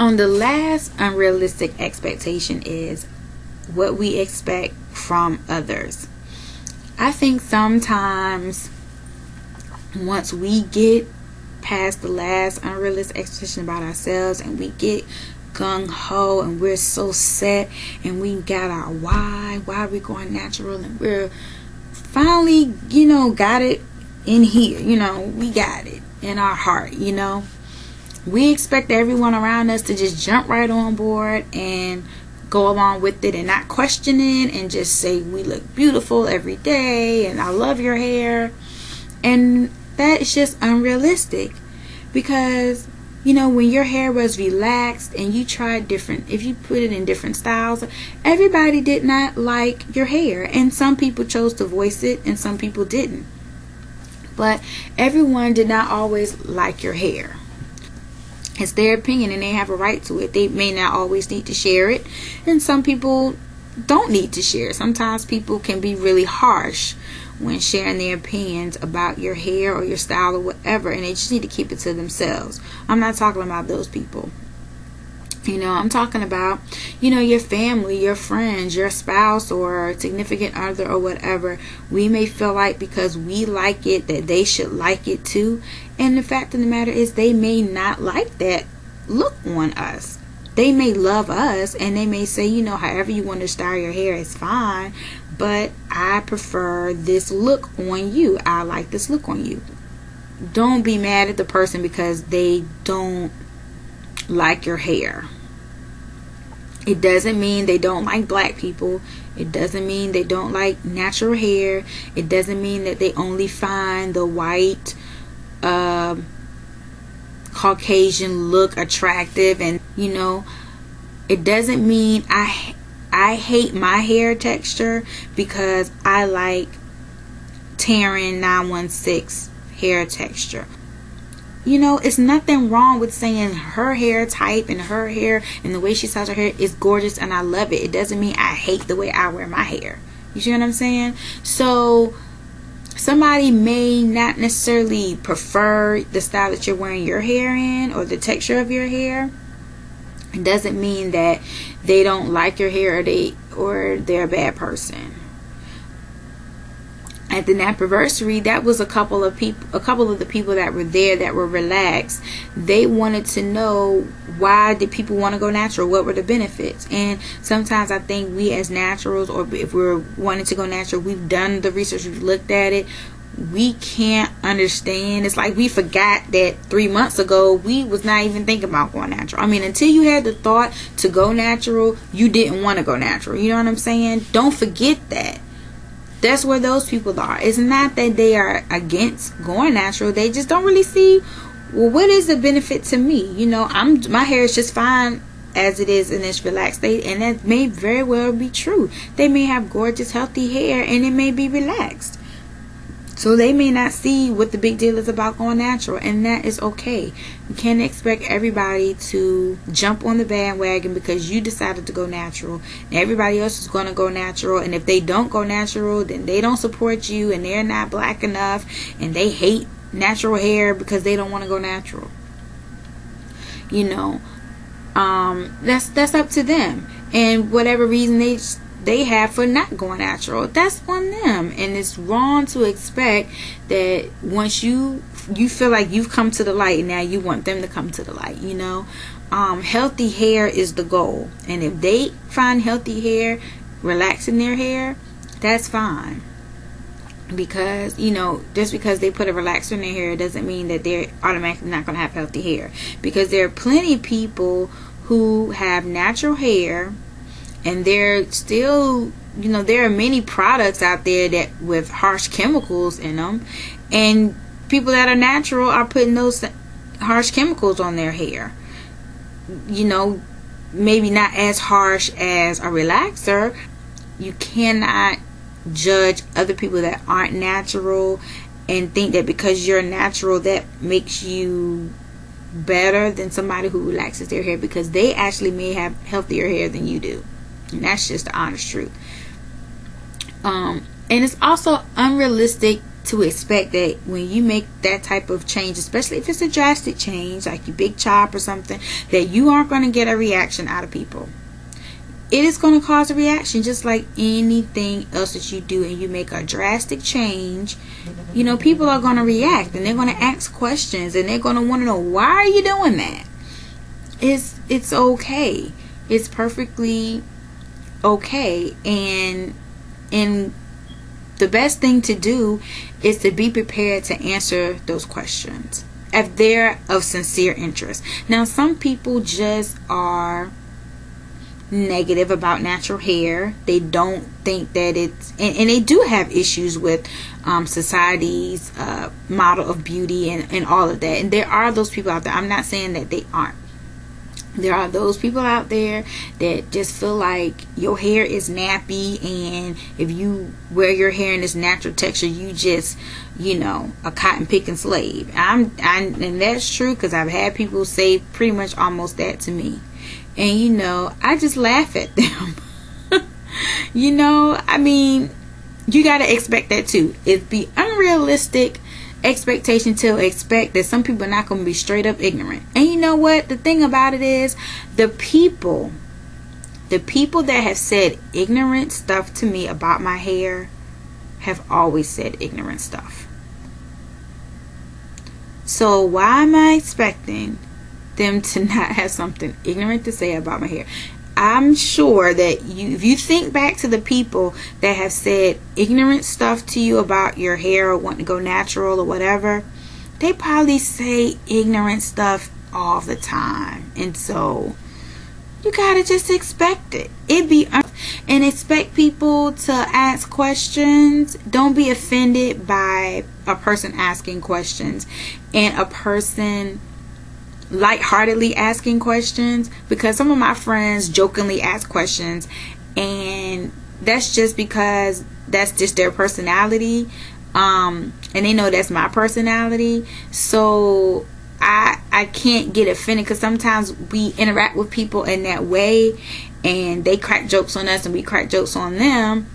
On the last unrealistic expectation is what we expect from others. I think sometimes once we get past the last unrealistic expectation about ourselves and we get gung-ho and we're so set and we got our why we're going natural, and we're finally, got it in here, we got it in our heart, we expect everyone around us to just jump right on board and go along with it and not question it and just say we look beautiful every day and I love your hair. And that is just unrealistic, because when your hair was relaxed and you tried if you put it in different styles, everybody did not like your hair, and some people chose to voice it and some people didn't. But everyone did not always like your hair. It's their opinion and they have a right to it. They may not always need to share it, and some people don't need to share it. Sometimes people can be really harsh when sharing their opinions about your hair or your style or whatever, and they just need to keep it to themselves. I'm not talking about those people. I'm talking about, your family, your friends, your spouse or significant other or whatever. We may feel like because we like it that they should like it too. And the fact of the matter is they may not like that look on us. They may love us and they may say, however you want to style your hair is fine, but I prefer this look on you. I like this look on you. Don't be mad at the person because they don't like your hair. It doesn't mean they don't like black people. It doesn't mean they don't like natural hair. It doesn't mean that they only find the white Caucasian look attractive. And it doesn't mean I hate my hair texture because I like Taryn 916 hair texture. It's nothing wrong with saying her hair type and her hair and the way she styles her hair is gorgeous and I love it. It doesn't mean I hate the way I wear my hair. You see what I'm saying? So somebody may not necessarily prefer the style that you're wearing your hair in or the texture of your hair. It doesn't mean that they don't like your hair or they're a bad person. At the Napiversary, that was a couple of the people that were there that were relaxed. They wanted to know, why did people want to go natural? What were the benefits? And sometimes I think we as naturals, or if we're wanting to go natural, we've done the research, we've looked at it, we can't understand. It's like we forgot that 3 months ago we was not even thinking about going natural. I mean, until you had the thought to go natural, you didn't want to go natural. You know what I'm saying? Don't forget that. That's where those people are. It's not that they are against going natural. They just don't really see, well, what is the benefit to me? My hair is just fine as it is in this relaxed state, and that may very well be true. They may have gorgeous, healthy hair, and it may be relaxed. So they may not see what the big deal is about going natural, and that is okay. You can't expect everybody to jump on the bandwagon because you decided to go natural, and everybody else is going to go natural. And if they don't go natural, then they don't support you, and they're not black enough, and they hate natural hair because they don't want to go natural. That's up to them, and whatever reason they have for not going natural, that's on them. And it's wrong to expect that once you feel like you've come to the light, now you want them to come to the light. Healthy hair is the goal, and if they find healthy hair, relaxing their hair, that's fine. Because just because they put a relaxer in their hair doesn't mean that they're automatically not going to have healthy hair, because there are plenty of people who have natural hair. And there are many products out there that with harsh chemicals in them, and people that are natural are putting those harsh chemicals on their hair. Maybe not as harsh as a relaxer. You cannot judge other people that aren't natural and think that because you're natural that makes you better than somebody who relaxes their hair, because they actually may have healthier hair than you do. And that's just the honest truth. And it's also unrealistic to expect that when you make that type of change, especially if it's a drastic change like you big chop or something, that you aren't going to get a reaction out of people. It is going to cause a reaction, just like anything else that you do, and you make a drastic change. People are going to react, and they're going to ask questions, and they're going to want to know, why are you doing that? It's okay. It's perfectly okay. And the best thing to do is to be prepared to answer those questions if they're of sincere interest. Now, some people just are negative about natural hair. They don't think that it's, and they do have issues with society's model of beauty and all of that. And there are those people out there. I'm not saying that they aren't. There are those people out there that just feel like your hair is nappy, and if you wear your hair in this natural texture, you just, a cotton picking slave. And that's true, because I've had people say pretty much almost that to me. And I just laugh at them. You got to expect that too. It'd be unrealistic expectation to expect that some people are not going to be straight up ignorant. And you know what? The thing about it is, the people that have said ignorant stuff to me about my hair have always said ignorant stuff. So why am I expecting them to not have something ignorant to say about my hair? I'm sure that if you think back to the people that have said ignorant stuff to you about your hair or wanting to go natural or whatever, they probably say ignorant stuff all the time. And so you gotta just expect it. And expect people to ask questions. Don't be offended by a person asking questions and a person lightheartedly asking questions, because some of my friends jokingly ask questions, and that's just because that's just their personality, and they know that's my personality. So I can't get offended, because sometimes we interact with people in that way, and they crack jokes on us and we crack jokes on them,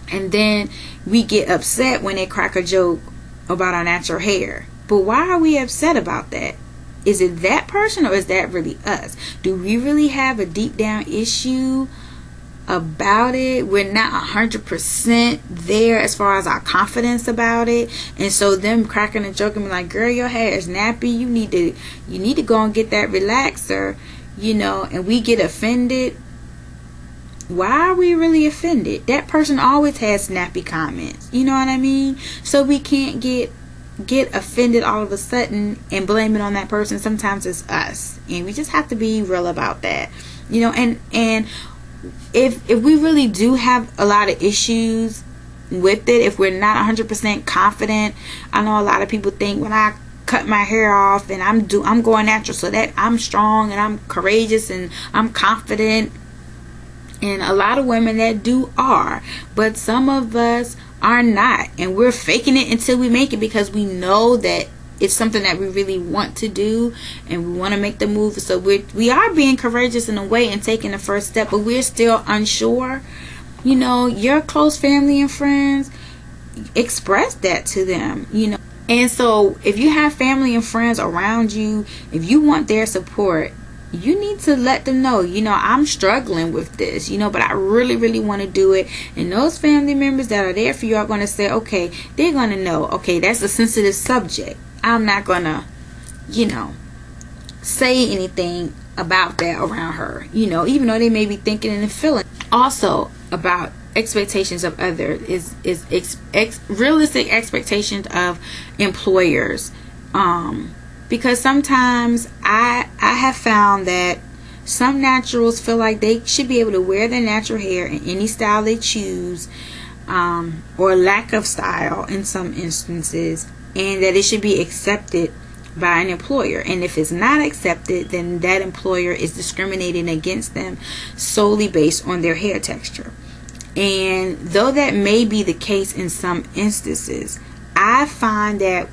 and then we get upset when they crack a joke about our natural hair. But why are we upset about that? Is it that person, or is that really us? Do we really have a deep down issue about it? We're not 100% there as far as our confidence about it. And so them cracking a joke and be like, girl, your hair is nappy. You need to go and get that relaxer, and we get offended. Why are we really offended? That person always has snappy comments. You know what I mean? So we can't get offended all of a sudden and blame it on that person. Sometimes it's us, and we just have to be real about that, and if we really do have a lot of issues with it, if we're not 100% confident. I know a lot of people think when I cut my hair off and I'm going natural, so that I'm strong and I'm courageous and I'm confident, and a lot of women that are, but some of us are not, and we're faking it until we make it, because we know that it's something that we really want to do and we want to make the move. So we are being courageous in a way and taking the first step, but we're still unsure. Your close family and friends, express that to them, and so if you have family and friends around you, if you want their support, you need to let them know, I'm struggling with this, but I really, really want to do it. And those family members that are there for you are going to say, okay, they're going to know, okay, that's a sensitive subject. I'm not going to, say anything about that around her, even though they may be thinking and feeling. Also, about expectations of others is realistic expectations of employers. Because sometimes I have found that some naturals feel like they should be able to wear their natural hair in any style they choose, or lack of style in some instances, and that it should be accepted by an employer. And if it's not accepted, then that employer is discriminating against them solely based on their hair texture. And though that may be the case in some instances, I find that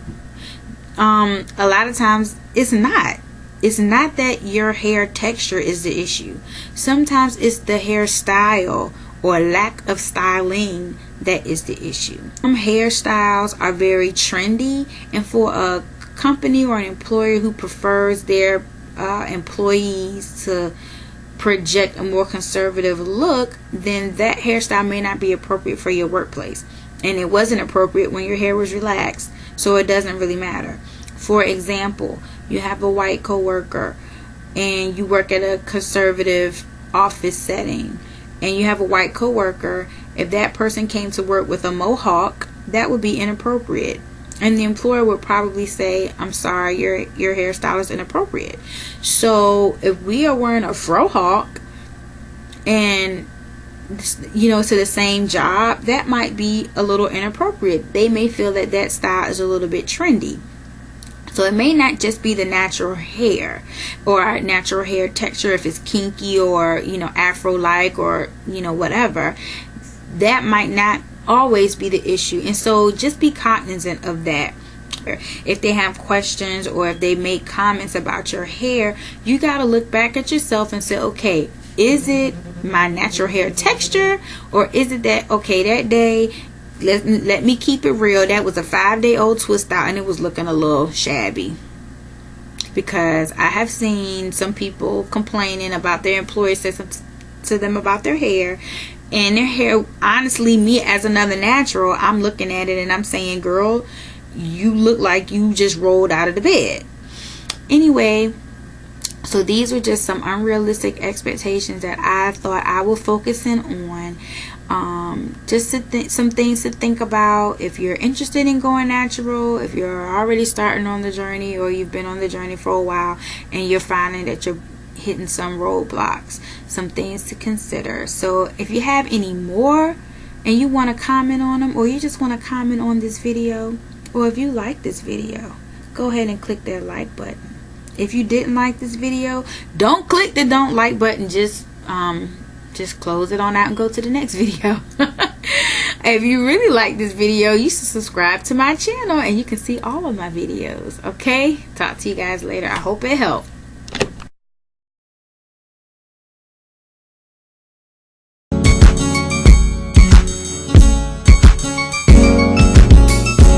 a lot of times it's not that your hair texture is the issue. Sometimes it's the hairstyle or lack of styling that is the issue. Some hairstyles are very trendy, and for a company or an employer who prefers their employees to project a more conservative look, then that hairstyle may not be appropriate for your workplace. And it wasn't appropriate when your hair was relaxed, so it doesn't really matter. For example, you have a white coworker and you work at a conservative office setting, and you have a white coworker. If that person came to work with a mohawk, that would be inappropriate. And the employer would probably say, I'm sorry, your hairstyle is inappropriate. So if we are wearing a frohawk and, you know, to the same job, that might be a little inappropriate. They may feel that that style is a little bit trendy. So it may not just be the natural hair or natural hair texture, if it's kinky or, you know, afro-like or, you know, whatever. That might not always be the issue. And so just be cognizant of that. If they have questions or if they make comments about your hair, you got to look back at yourself and say, okay, is it my natural hair texture, or is it that, okay, that day, let me keep it real, that was a 5-day-old twist out and it was looking a little shabby. Because I have seen some people complaining about their employers say something to them about their hair, and their hair, honestly, me as another natural, I'm looking at it and I'm saying, girl, you look like you just rolled out of the bed. Anyway, so these were just some unrealistic expectations that I thought I would focus in on. Just some things to think about if you're interested in going natural, if you're already starting on the journey, or you've been on the journey for a while and you're finding that you're hitting some roadblocks. Some things to consider. So if you have any more and you want to comment on them, or you just want to comment on this video, or if you like this video, go ahead and click that like button. If you didn't like this video, don't click the don't like button. Just close it on out and go to the next video. If you really like this video, you should subscribe to my channel and you can see all of my videos. Okay, talk to you guys later. I hope it helped.